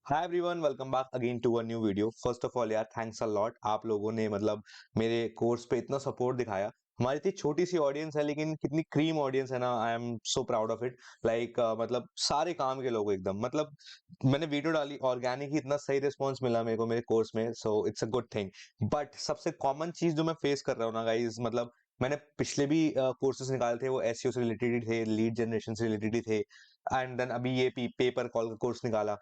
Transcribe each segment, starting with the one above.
Hi everyone, welcome back again to a new video. First of all यार, thanks a lot. आप लोगों ने मेरे कोर्स पे इतना सपोर्ट दिखाया। हमारी इतनी छोटी सी ऑडियंस है लेकिन कितनी क्रीम ऑडियंस है ना। I am so proud of it. Like सारे काम के लोग एकदम मैंने वीडियो डाली, ऑर्गेनिक ही इतना सही रिस्पॉन्स मिला मेरे को मेरे कोर्स में। So it's a good thing. But सबसे कॉमन चीज जो मैं फेस कर रहा हूँ ना गाइज, मैंने पिछले भी कोर्सेज निकाले थे, वो एसईओ से रिलेटेड ही थे, लीड जनरेशन से रिलेटेड ही थे। एंड देन अभी ये पेपर कॉल का कोर्स निकाला।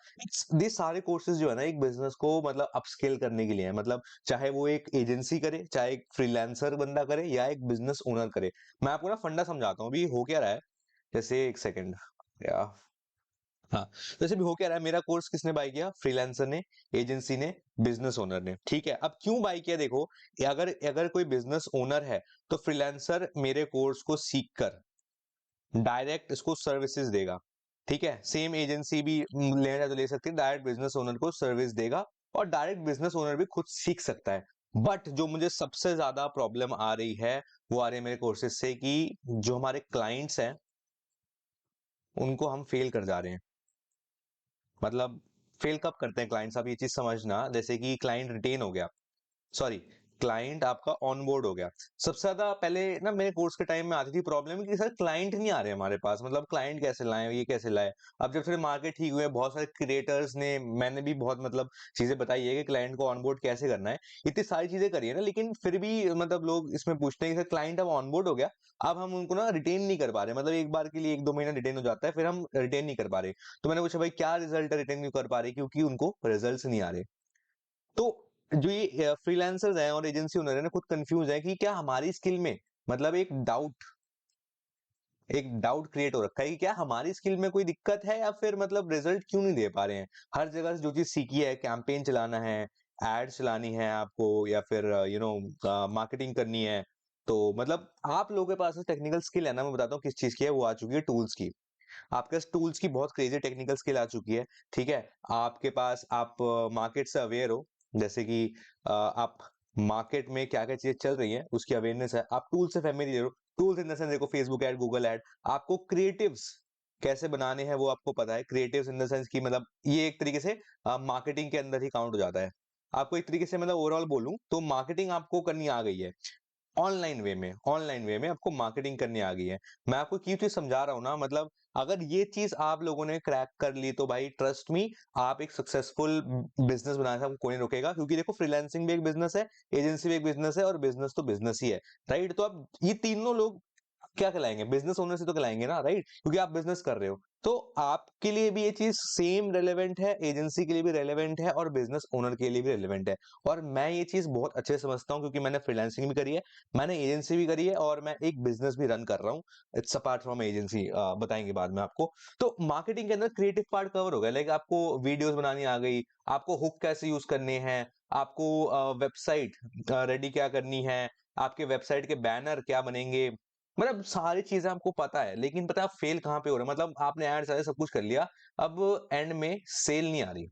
ये सारे कोर्सेज जो है ना, एक बिजनेस को अपस्केल करने के लिए है। चाहे वो एक एजेंसी करे, चाहे एक फ्रीलांसर बंदा करे, या एक बिजनेस ओनर करे। मैं आपको ना फंडा समझाता हूँ अभी हो क्या रहा है। जैसे एक सेकंड। या हाँ, जैसे भी हो क्या रहा है, मेरा कोर्स किसने बाय किया? फ्रीलांसर ने, एजेंसी ने, बिजनेस ओनर ने। ठीक है, अब क्यों बाय किया? देखो, अगर अगर कोई बिजनेस ओनर है तो फ्रीलांसर मेरे कोर्स को सीख कर डायरेक्ट इसको सर्विसेज देगा। ठीक है, सेम एजेंसी भी लेना चाहे तो ले सकती है, डायरेक्ट बिजनेस ओनर को सर्विस देगा और डायरेक्ट बिजनेस ओनर भी खुद सीख सकता है। बट जो मुझे सबसे ज्यादा प्रॉब्लम आ रही है, वो आ रही है मेरे कोर्सेज से कि जो हमारे क्लाइंट्स हैं उनको हम फेल कर जा रहे हैं। मतलब फेल कब करते हैं क्लाइंट्स, आप ये चीज समझना। जैसे कि क्लाइंट रिटेन हो गया, सॉरी, क्लाइंट आपका ऑनबोर्ड हो गया। सबसे ज्यादा पहले ना मेरे कोर्स के टाइम में आती थी प्रॉब्लम कि सर क्लाइंट नहीं आ रहे हमारे पास, क्लाइंट कैसे लाएं, ये कैसे लाए। अब जब थोड़े मार्केट ठीक हुए, बहुत सारे क्रिएटर्स ने, मैंने भी बहुत चीजें बताई है कि क्लाइंट को ऑनबोर्ड कैसे करना है। इतनी सारी चीजें करी है ना, लेकिन फिर भी लोग इसमें पूछते हैं कि सर क्लाइंट अब ऑनबोर्ड हो गया, अब हम उनको ना रिटेन नहीं कर पा रहे। एक बार के लिए 1-2 महीना रिटेन हो जाता है, फिर हम रिटेन नहीं कर पा रहे। तो मैंने पूछा भाई क्या रिजल्ट है, रिटेन नहीं कर पा रहे? क्योंकि उनको रिजल्ट नहीं आ रहे। तो जो ये फ्रीलांसर्स हैं और एजेंसी ओनर है ना, खुद कंफ्यूज है कि क्या हमारी स्किल में, एक डाउट क्रिएट हो रखा है कि क्या हमारी स्किल में कोई दिक्कत है, या फिर रिजल्ट क्यों नहीं दे पा रहे हैं। हर जगह से जो चीज सीखी है, कैंपेन चलाना है, एड चलानी है आपको, या फिर मार्केटिंग करनी है। तो आप लोगों के पास टेक्निकल स्किल है ना, मैं बताता हूँ किस चीज की है, वो आ चुकी है टूल्स की। आपके पास टूल्स की बहुत क्रेजी टेक्निकल स्किल आ चुकी है। ठीक है, आपके पास, आप मार्केट से अवेयर हो। जैसे कि आप मार्केट में क्या क्या चीजें चल रही हैं उसकी अवेयरनेस है। आप टूल से फेमिलियर हो। टूल्स इन द सेंस, देखो, फेसबुक ऐड, गूगल ऐड। आपको क्रिएटिव्स कैसे बनाने हैं वो आपको पता है। क्रिएटिव्स इन द सेंस की ये एक तरीके से मार्केटिंग के अंदर ही काउंट हो जाता है। आपको एक तरीके से ओवरऑल बोलूं तो मार्केटिंग आपको करनी आ गई है। ऑनलाइन वे में आपको मार्केटिंग करनी आ गई है। मैं आपको क्यों चीज समझा रहा हूं ना, अगर ये चीज आप लोगों ने क्रैक कर ली तो भाई ट्रस्ट मी, आप एक सक्सेसफुल बिजनेस बनाने से आपको कोई नहीं रोकेगा। क्योंकि देखो, फ्रीलांसिंग भी एक बिजनेस है, एजेंसी भी एक बिजनेस है, और बिजनेस तो बिजनेस ही है। राइट? तो अब ये तीनों लोग क्या कहलाएंगे? बिजनेस ओनर से तो कहलाएंगे ना, राइट? क्योंकि आप बिजनेस कर रहे हो। तो आपके लिए भी ये चीज सेम रेलेवेंट है, एजेंसी के लिए भी रेलेवेंट है, और बिजनेस ओनर के लिए भी रेलेवेंट है। और मैं ये चीज बहुत अच्छे से समझता हूं, क्योंकि मैंने फ्रीलांसिंग भी करी है, मैंने एजेंसी भी करी है, और मैं एक बिजनेस भी रन कर रहा हूँ। इट्स अपार्ट फ्रॉम एजेंसी, बताएंगे बाद में आपको। तो मार्केटिंग के अंदर क्रिएटिव पार्ट कवर हो गया। लाइक आपको वीडियोस बनानी आ गई, आपको हुक कैसे यूज करने हैं, आपको वेबसाइट रेडी क्या करनी है, आपके वेबसाइट के बैनर क्या बनेंगे। सारी चीजें आपको पता है, लेकिन पता है आप फेल कहां पे हो रहे हैं। आपने एड सारे सब कुछ कर लिया, अब एंड में सेल नहीं आ रही।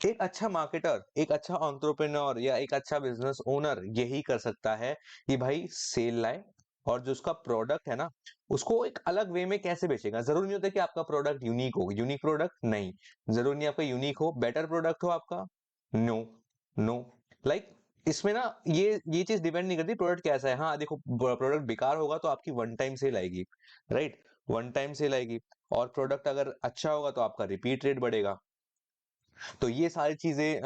एक अच्छा मार्केटर, एक अच्छा एंटरप्रेन्योर, या एक अच्छा बिजनेस ओनर यही कर सकता है कि भाई सेल लाए, और जो उसका प्रोडक्ट है ना, उसको एक अलग वे में कैसे बेचेगा। जरूरी नहीं होता कि आपका प्रोडक्ट यूनिक हो, यूनिक प्रोडक्ट नहीं, जरूरी नहीं आपका यूनिक हो, बेटर प्रोडक्ट हो आपका। नो, नो, लाइक इसमें ना ये चीज डिपेंड नहीं करती प्रोडक्ट कैसा है। हाँ देखो, प्रोडक्ट बेकार होगा तो आपकी वन टाइम सेल आएगी, राइट? वन टाइम सेल आएगी। और प्रोडक्ट अगर अच्छा होगा तो आपका रिपीट रेट बढ़ेगा। तो ये सारी चीजें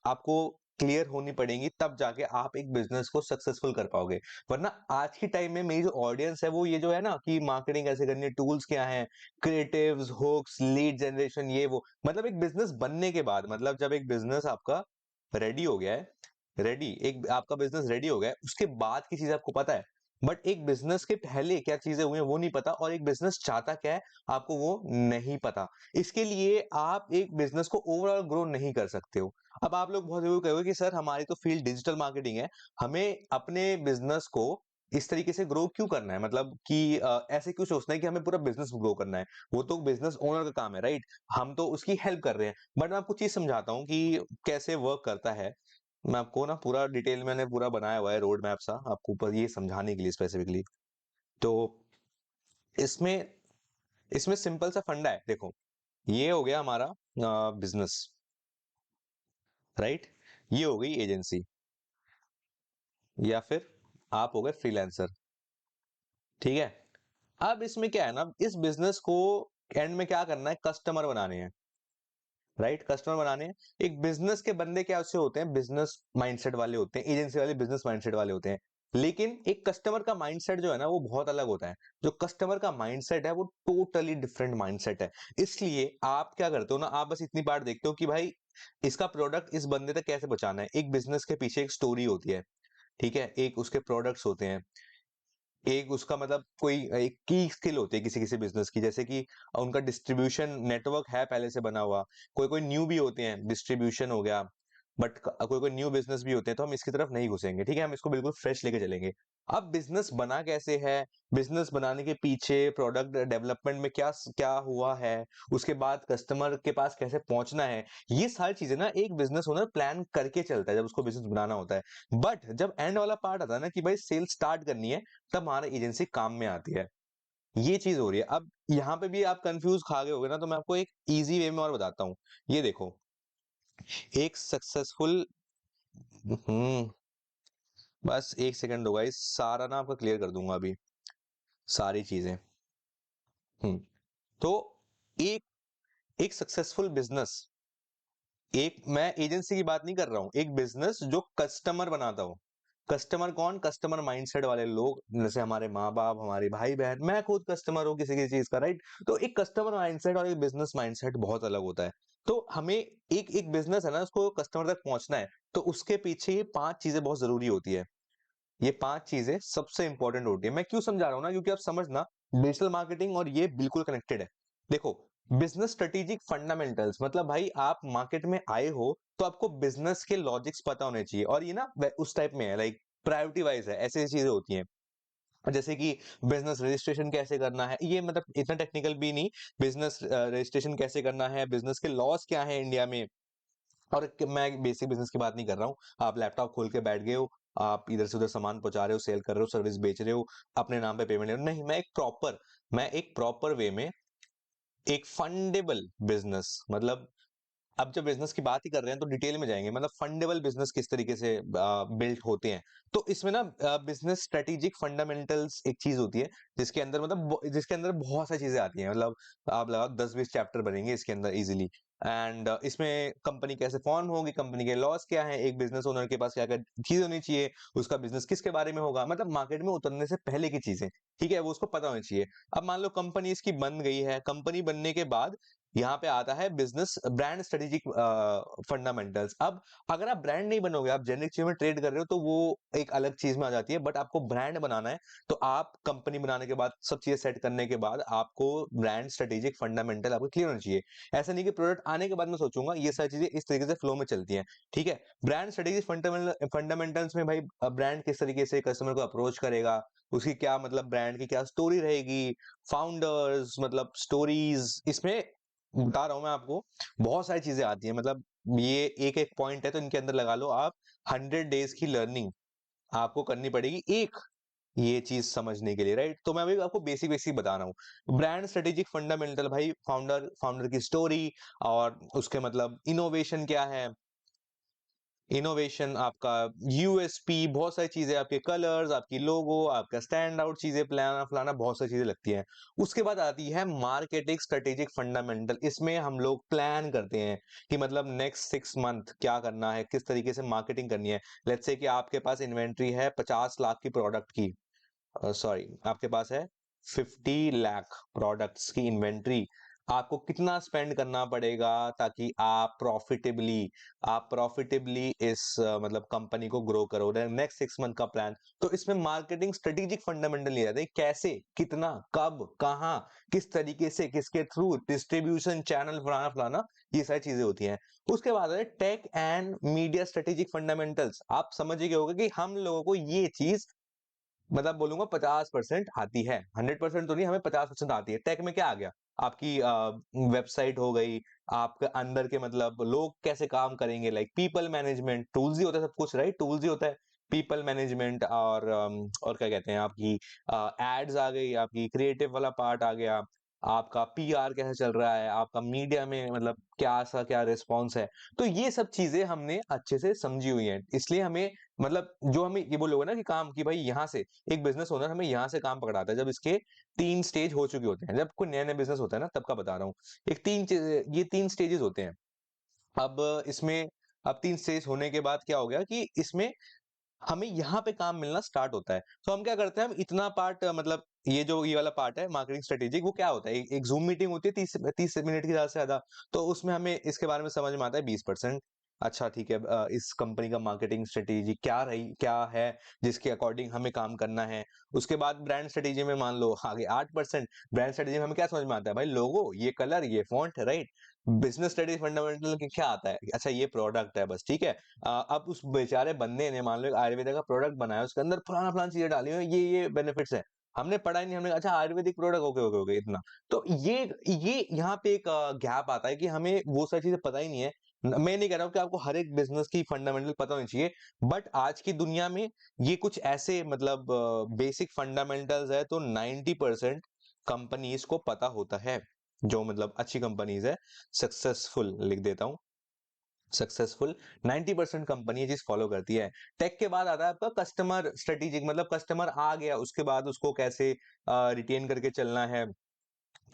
आपको क्लियर होनी पड़ेंगी, तब जाके आप एक बिजनेस को सक्सेसफुल कर पाओगे। वरना आज की टाइम में मेरी जो ऑडियंस है वो ये जो है ना, कि मार्केटिंग कैसे करनी है, टूल्स क्या है, क्रिएटिव्स, हुक्स, लीड जनरेशन, ये वो। एक बिजनेस बनने के बाद, जब एक बिजनेस आपका रेडी हो गया है, एक आपका बिजनेस रेडी हो गया है, उसके बाद की चीज आपको पता है। बट एक बिजनेस के पहले क्या चीजें हुई हैं वो नहीं पता, और एक बिजनेस चाहता क्या है आपको वो नहीं पता। इसके लिए आप एक बिजनेस को ओवरऑल ग्रो नहीं कर सकते हो। अब आप लोग बहुत जरूर कहोगे कि सर हमारी तो फील्ड डिजिटल मार्केटिंग है, हमें अपने बिजनेस को इस तरीके से ग्रो क्यों करना है, ऐसे क्यों सोचना है कि हमें पूरा बिजनेस ग्रो करना है। वो तो बिजनेस ओनर का काम है, राइट? हम तो उसकी हेल्प कर रहे हैं। बट मैं आपको चीज समझाता हूँ कि कैसे वर्क करता है। मैं आपको ना पूरा डिटेल मैंने पूरा बनाया हुआ है, रोड मैप सा, आपको ऊपर ये समझाने के लिए स्पेसिफिकली। तो इसमें इसमें सिंपल सा फंडा है। देखो, ये हो गया हमारा बिजनेस, राइट? ये हो गई एजेंसी, या फिर आप हो गए फ्रीलांसर, ठीक है? अब इसमें क्या है ना, इस बिजनेस को एंड में क्या करना है, कस्टमर बनाने हैं, राइट? कस्टमर बनाने हैं। एक बिजनेस के बंदे क्या उससे होते हैं, बिजनेस माइंडसेट वाले होते हैं, एजेंसी वाले बिजनेस माइंडसेट वाले होते हैं। लेकिन एक कस्टमर का माइंडसेट जो है ना, वो बहुत अलग होता है। जो कस्टमर का माइंडसेट है वो टोटली डिफरेंट माइंडसेट है। इसलिए आप क्या करते हो ना, आप बस इतनी बात देखते हो कि भाई इसका प्रोडक्ट इस बंदे तक कैसे पहुंचाना है। एक बिजनेस के पीछे एक स्टोरी होती है, ठीक है? एक उसके प्रोडक्ट्स होते हैं, एक उसका मतलब कोई एक की स्किल होती है किसी किसी बिजनेस की, जैसे कि उनका डिस्ट्रीब्यूशन नेटवर्क है पहले से बना हुआ। कोई कोई न्यू भी होते हैं, डिस्ट्रीब्यूशन हो गया, बट कोई कोई न्यू बिजनेस भी होते हैं, तो हम इसकी तरफ नहीं घुसेंगे, ठीक है? हम इसको बिल्कुल फ्रेश लेके चलेंगे। अब बिजनेस बना कैसे है, बिजनेस बनाने के पीछे प्रोडक्ट डेवलपमेंट में क्या क्या हुआ है, उसके बाद कस्टमर के पास कैसे पहुंचना है, ये सारी चीजें ना एक बिजनेस ओनर प्लान करके चलता है जब उसको बिजनेस बनाना होता है। बट जब एंड वाला पार्ट आता है ना कि भाई सेल स्टार्ट करनी है, तब हमारा एजेंसी काम में आती है। ये चीज हो रही है। अब यहाँ पे भी आप कंफ्यूज खा गए होगे ना, तो मैं आपको एक इजी वे में और बताता हूँ। ये देखो, एक सक्सेसफुल, हम्म बस एक सेकंड होगा, इस सारा ना आपका क्लियर कर दूंगा अभी, सारी चीजें। हम्म तो एक एक सक्सेसफुल बिजनेस, एक मैं एजेंसी की बात नहीं कर रहा हूं, एक बिजनेस जो कस्टमर बनाता हो। कस्टमर कौन, कस्टमर माइंडसेट वाले लोग, जैसे हमारे माँ बाप, हमारे भाई बहन, मैं खुद कस्टमर हूं किसी किसी चीज का, राइट? तो एक कस्टमर माइंडसेट और एक बिजनेस माइंडसेट बहुत अलग होता है। तो हमें एक एक बिजनेस है ना, उसको कस्टमर तक पहुंचना है, तो उसके पीछे ये 5 चीजें बहुत जरूरी होती है। ये 5 चीजें सबसे इंपॉर्टेंट होती है। मैं क्यों समझा रहा हूं ना, क्योंकि आप समझना, डिजिटल मार्केटिंग और ये बिल्कुल कनेक्टेड है। देखो, बिजनेस स्ट्रेटेजिक फंडामेंटल्स मतलब भाई आप मार्केट में आए हो तो आपको बिजनेस के लॉजिक्स पता होने चाहिए, और ये ना उस टाइप में है, लाइक प्रायोरिटी वाइज है, ऐसी ऐसी चीजें होती हैं। जैसे कि बिजनेस रजिस्ट्रेशन कैसे करना है, ये मतलब इतना टेक्निकल भी नहीं। बिजनेस रजिस्ट्रेशन कैसे करना है, बिजनेस के लॉज क्या है इंडिया में। और मैं बेसिक बिजनेस की बात नहीं कर रहा हूँ, आप लैपटॉप खोल के बैठ गए हो, आप इधर से उधर सामान पहुंचा रहे हो, सेल कर रहे हो, सर्विस बेच रहे हो, अपने नाम पे पेमेंट ले रहे हो, नहीं। मैं एक प्रॉपर वे में एक फंडेबल बिजनेस, मतलब अब जब बिजनेस की बात ही कर रहे हैं तो डिटेल में जाएंगे, मतलब फंडेबल बिजनेस किस तरीके से बिल्ट होते हैं। तो इसमें ना बिजनेस स्ट्रेटेजिक फंडामेंटल्स एक चीज होती है, जिसके अंदर जिसके अंदर बहुत सारी चीजें आती हैं, मतलब आप लगाओ 10-20 चैप्टर बनेंगे इसके अंदर इजीली। एंड इसमें कंपनी कैसे फॉर्म होगी, कंपनी के लॉस क्या है, एक बिजनेस ओनर के पास क्या क्या चीज होनी चाहिए, उसका बिजनेस किसके बारे में होगा, मतलब मार्केट में उतरने से पहले की चीजें, ठीक है? वो उसको पता होनी चाहिए। अब मान लो कंपनी इसकी बन गई है, कंपनी बनने के बाद यहाँ पे आता है बिजनेस ब्रांड स्ट्रेटेजिक फंडामेंटल्स। अब अगर आप ब्रांड नहीं बनोगे, आप जेनरिक चीज में ट्रेड कर रहे हो, तो वो एक अलग चीज में आ जाती है। बट आपको ब्रांड बनाना है, तो आप कंपनी बनाने के बाद, सब चीजें सेट करने के बाद, आपको ब्रांड स्ट्रेटेजिक फंडामेंटल आपको क्लियर होना चाहिए। ऐसा नहीं कि प्रोडक्ट आने के बाद मैं सोचूंगा, ये सारी चीजें इस तरीके से फ्लो में चलती हैं, ठीक है? ब्रांड स्ट्रेटेजिक फंडामेंटल्स में भाई ब्रांड किस तरीके से कस्टमर को अप्रोच करेगा, उसकी क्या मतलब ब्रांड की क्या स्टोरी रहेगी, फाउंडर्स मतलब स्टोरीज, इसमें बता रहा हूं मैं आपको, बहुत सारी चीजें आती हैं। मतलब ये एक एक पॉइंट है, तो इनके अंदर लगा लो आप 100 डेज की लर्निंग आपको करनी पड़ेगी एक ये चीज समझने के लिए, राइट? तो मैं अभी आपको बेसिक बेसिक बता रहा हूँ। ब्रांड स्ट्रेटेजिक फंडामेंटल भाई, फाउंडर फाउंडर की स्टोरी, और उसके मतलब इनोवेशन क्या है, इनोवेशन आपका यूएसपी, बहुत सारी चीजें, आपके कलर्स, आपकी लोगो, आपका स्टैंड आउट चीजें, प्लान फलाना, बहुत सारी चीजें लगती हैं। उसके बाद आती है मार्केटिंग स्ट्रेटेजिक फंडामेंटल। इसमें हम लोग प्लान करते हैं कि मतलब नेक्स्ट 6 मंथ क्या करना है, किस तरीके से मार्केटिंग करनी है। लेट्स से कि आपके पास इन्वेंट्री है 50 लाख की प्रोडक्ट की, सॉरी आपके पास है 50 लाख प्रोडक्ट्स की इन्वेंट्री। आपको कितना स्पेंड करना पड़ेगा ताकि आप प्रॉफिटेबली इस मतलब कंपनी को ग्रो करो, नेक्स्ट 6 मंथ का प्लान। तो इसमें मार्केटिंग स्ट्रेटेजिक फंडामेंटल ये रहता है, कैसे, कितना, कब, कहां, किस तरीके से, किसके थ्रू, डिस्ट्रीब्यूशन चैनल, फलाना फलाना, ये सारी चीजें होती हैं। उसके बाद है tech and media strategic fundamentals. आप समझ गए होगे कि हम लोगों को ये चीज, मतलब बोलूंगा 50% आती है, 100% तो नहीं, हमें 50% आती है। टेक में क्या आ गया, आपकी वेबसाइट हो गई, आपके अंदर के मतलब लोग कैसे काम करेंगे, लाइक पीपल मैनेजमेंट, टूल्स ही होता है सब कुछ, राइट? टूल्स ही होता है, पीपल मैनेजमेंट, और क्या कहते हैं, आपकी एड्स आ गई, आपकी क्रिएटिव वाला पार्ट आ गया, आपका पीआर कैसा चल रहा है, आपका मीडिया में मतलब क्या रिस्पॉन्स है। तो ये सब चीजें हमने अच्छे से समझी हुई हैं, इसलिए हमें मतलब जो हमें ये बोलोगे ना कि काम की भाई यहाँ से एक बिजनेस ओनर हमें यहाँ से काम पकड़ाता है जब इसके 3 स्टेज हो चुके होते हैं। जब कोई नया नया बिजनेस होता है ना तब का बता रहा हूँ। ये 3 स्टेजेस होते हैं। अब इसमें अब 3 स्टेज होने के बाद क्या हो गया कि इसमें हमें यहाँ पे काम मिलना स्टार्ट होता है। तो हम क्या करते हैं, हम इतना पार्ट मतलब ये वाला पार्ट है मार्केटिंग स्ट्रेटेजिक, वो क्या होता है, एक जूम मीटिंग होती है 30 मिनट की, ज्यादा से ज्यादा। तो उसमें हमें इसके बारे में समझ में आता है 20%। अच्छा ठीक है, इस कंपनी का मार्केटिंग स्ट्रेटेजी क्या है जिसके अकॉर्डिंग हमें काम करना है। उसके बाद ब्रांड स्ट्रेटेजी में मान लो आगे 8%। ब्रांड स्ट्रेटेजी में हमें क्या समझ में आता है, भाई लोगो, ये कलर, ये font, right. Business study fundamental क्या आता है, अच्छा ये प्रोडक्ट है, बस ठीक है। अब उस बेचारे बंदे ने मान लो एक आयुर्वेदा का प्रोडक्ट बनाया, उसके अंदर फलाना फलाना चीजें डाली हुई हैं, ये बेनिफिट्स है। हमने पढ़ा ही नहीं, हमने कहा, अच्छा Ayurvedic product, okay okay okay इतना। तो ये यहाँ पे एक गैप आता है कि हमें वो सारी चीजें पता ही नहीं है। मैं नहीं कह रहा हूँ कि आपको हर एक बिजनेस की फंडामेंटल पता होनी चाहिए, बट आज की दुनिया में ये कुछ ऐसे मतलब बेसिक फंडामेंटल्स है तो 90% कंपनीज को पता होता है, जो मतलब अच्छी कंपनीज है। सक्सेसफुल लिख देता हूं, सक्सेसफुल 90% कंपनी ये चीज फॉलो करती है। टेक के बाद आता है आपका कस्टमर स्ट्रेटेजिक, मतलब कस्टमर आ गया उसके बाद उसको कैसे रिटेन करके चलना है,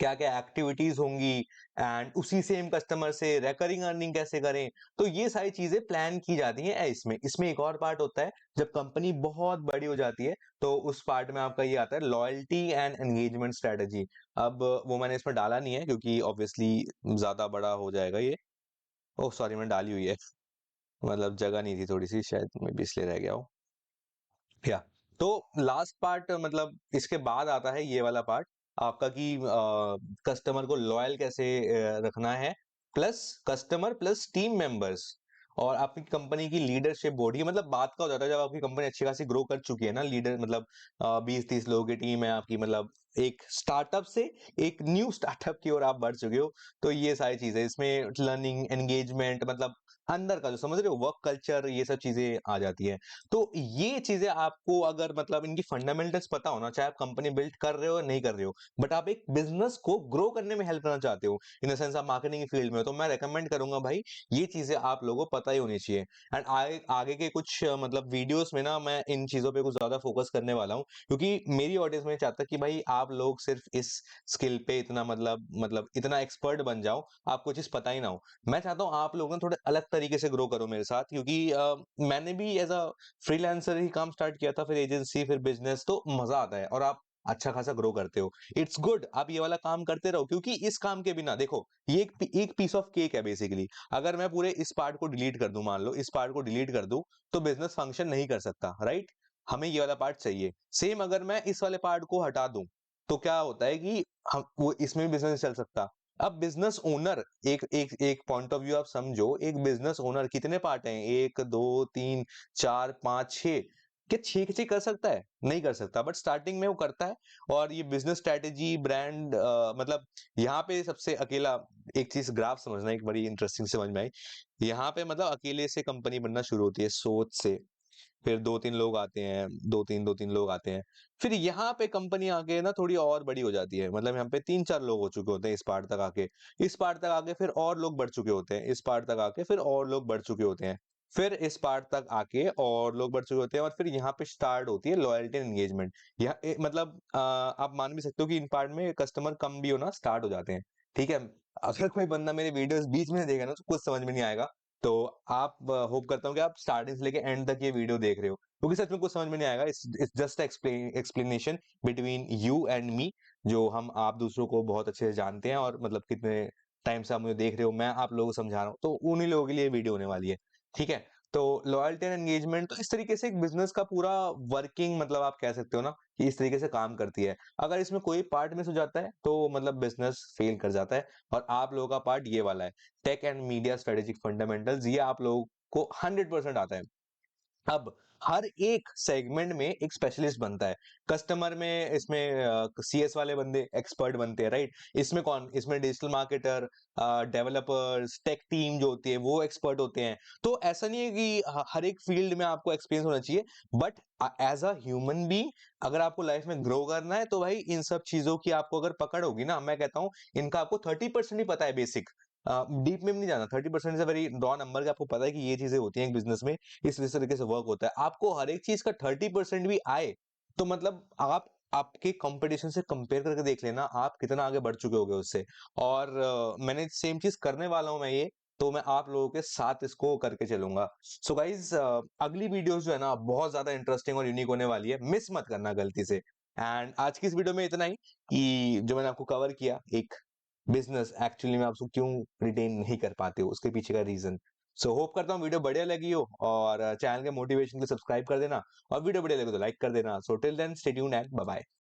क्या क्या एक्टिविटीज होंगी, एंड उसी सेम कस्टमर से रेकरिंग अर्निंग कैसे करें। तो ये सारी चीजें प्लान की जाती हैं इसमें। इसमें एक और पार्ट होता है, जब कंपनी बहुत बड़ी हो जाती है तो उस पार्ट में आपका ये आता है लॉयल्टी एंड एंगेजमेंट स्ट्रेटेजी। अब वो मैंने इसमें डाला नहीं है क्योंकि ऑब्वियसली ज्यादा बड़ा हो जाएगा ये। ओह सॉरी, मैंने डाली हुई है, मतलब जगह नहीं थी थोड़ी सी, शायद मैं भी इसलिए रह गया हूँ। या तो लास्ट पार्ट मतलब इसके बाद आता है ये वाला पार्ट आपका कि कस्टमर को लॉयल कैसे रखना है, plus customer plus team members और आपकी कंपनी की लीडरशिप बोर्ड। ये मतलब बात का हो जाता है जब आपकी कंपनी अच्छी खासी ग्रो कर चुकी है ना, लीडर मतलब 20-30 लोगों की टीम है आपकी, मतलब एक स्टार्टअप से एक न्यू स्टार्टअप की ओर आप बढ़ चुके हो। तो ये सारी चीजें इसमें लर्निंग एंगेजमेंट मतलब अंदर का जो समझ रहे हो वर्क कल्चर, ये सब चीजें आ जाती है। तो ये चीजें आपको अगर मतलब इनकी फंडामेंटल्स पता होना, चाहे आप कंपनी बिल्ड कर रहे हो या नहीं कर रहे हो, बट आप एक बिजनेस को ग्रो करने में हेल्प करना चाहते हो, इन द सेंस आप मार्केटिंग की फील्ड में हो, तो मैं रेकमेंड करूंगा भाई ये चीजें आप लोगों को पता ही होनी चाहिए। एंड आगे के कुछ मतलब वीडियोस में ना मैं इन चीजों पे कुछ ज्यादा फोकस करने वाला हूँ, क्योंकि मेरी ऑडियंस में चाहता है कि भाई आप लोग सिर्फ इस स्किल पे इतना मतलब इतना एक्सपर्ट बन जाओ, आपको चीज पता ही ना हो। मैं चाहता हूँ आप लोग ना थोड़े अलग तरीके से ग्रो करो मेरे साथ, क्योंकि मैंने भी एज अ फ्रीलांसर ही काम स्टार्ट किया था, फिर एजेंसी, फिर बिजनेस, तो मजा आता है और आप अच्छा खासा ग्रो करते हो। इट्स गुड, आप ये वाला काम करते रहो, क्योंकि इस काम के बिना देखो ये एक पीस ऑफ केक है बेसिकली। अगर मैं पूरे इस पार्ट को डिलीट कर दूं, मान लो इस पार्ट को डिलीट कर दूं, तो बिजनेस फंक्शन नहीं कर सकता, राइट। हमें ये वाला पार्ट चाहिए। सेम अगर मैं इस वाले पार्ट को हटा दूं तो क्या होता है कि हम वो इसमें भी बिजनेस चल सकता। अब बिजनेस ओनर एक एक एक पॉइंट ऑफ व्यू आप समझो, एक बिजनेस ओनर कितने पार्ट हैं, 1 2 3 4 5 6, क्या 6 कर सकता है? नहीं कर सकता, बट स्टार्टिंग में वो करता है। और ये बिजनेस स्ट्रेटेजी ब्रांड मतलब यहाँ पे सबसे अकेला एक चीज ग्राफ समझना, एक बड़ी इंटरेस्टिंग समझ में आई। यहाँ पे मतलब अकेले से कंपनी बनना शुरू होती है, सोच से, फिर 2-3 लोग आते हैं, 2-3 लोग आते हैं, फिर यहाँ पे कंपनी आके ना थोड़ी और बड़ी हो जाती है, मतलब यहाँ पे 3-4 लोग हो चुके होते हैं इस पार्ट तक आके। इस पार्ट तक आके फिर और लोग बढ़ चुके होते हैं, इस पार्ट तक आके फिर और लोग बढ़ चुके होते हैं, फिर इस पार्ट तक आके और लोग बढ़ चुके होते हैं, और फिर यहाँ पे स्टार्ट होती है लॉयल्टी एंड एंगेजमेंट। यह मतलब आप मान भी सकते हो कि इन पार्ट में कस्टमर कम भी होना स्टार्ट हो जाते हैं, ठीक है। अगर कोई बंदा मेरे वीडियोस बीच में देखेगा ना तो कुछ समझ में नहीं आएगा। तो आप होप करता हूँ कि आप स्टार्टिंग से लेके एंड तक ये वीडियो देख रहे हो, क्योंकि सच में कुछ समझ में नहीं आएगा। It's just explanation between you and me, जो हम आप दूसरों को बहुत अच्छे से जानते हैं, और मतलब कितने टाइम से आप मुझे देख रहे हो, मैं आप लोगों को समझा रहा हूँ, तो उन्हीं लोगों के लिए वीडियो होने वाली है, ठीक है। तो लॉयल्टी एंड एंगेजमेंट, तो इस तरीके से एक बिजनेस का पूरा वर्किंग मतलब आप कह सकते हो ना कि इस तरीके से काम करती है। अगर इसमें कोई पार्ट मिस हो जाता है तो मतलब बिजनेस फेल कर जाता है। और आप लोगों का पार्ट ये वाला है, tech and media strategic fundamentals, ये आप लोगों को 100% आता है। अब हर एक सेगमेंट में एक स्पेशलिस्ट बनता है। कस्टमर में इसमें सीएस वाले बंदे एक्सपर्ट बनते हैं, राइट? इसमें कौन? इसमें digital marketer, developers, tech team जो होती है वो एक्सपर्ट होते हैं। तो ऐसा नहीं है कि हर एक फील्ड में आपको एक्सपीरियंस होना चाहिए, but as a human being अगर आपको लाइफ में ग्रो करना है तो भाई इन सब चीजों की आपको अगर पकड़ होगी ना, मैं कहता हूं इनका आपको 30% ही पता है बेसिक, डीप में भी नहीं जाना। 30% is a very raw number कि आपको पता है कि ये चीजें होती हैं एक बिजनेस में, इस तरीके से वर्क होता है। आपको हर एक चीज का 30% भी आए तो मतलब आप आपके कंपटीशन से कंपेयर करके देख लेना आप कितना आगे बढ़ चुके होगे उससे। और मैंने सेम चीज करने वाला हूं मैं ये, तो मैं आप लोगों के साथ इसको करके चलूंगा। सो गाइज, अगली वीडियोस जो है ना बहुत ज्यादा इंटरेस्टिंग और यूनिक होने वाली है, मिस मत करना गलती से। एंड आज की इस वीडियो में इतना ही कि जो मैंने आपको कवर किया, एक बिजनेस एक्चुअली में आप उसको क्यों रिटेन नहीं कर पाते हो, उसके पीछे का रीजन। सो होप करता हूँ वीडियो बढ़िया लगी हो, और चैनल के मोटिवेशन के सब्सक्राइब कर देना, और वीडियो बढ़िया लगे तो लाइक कर देना। So till then stay tuned and bye bye.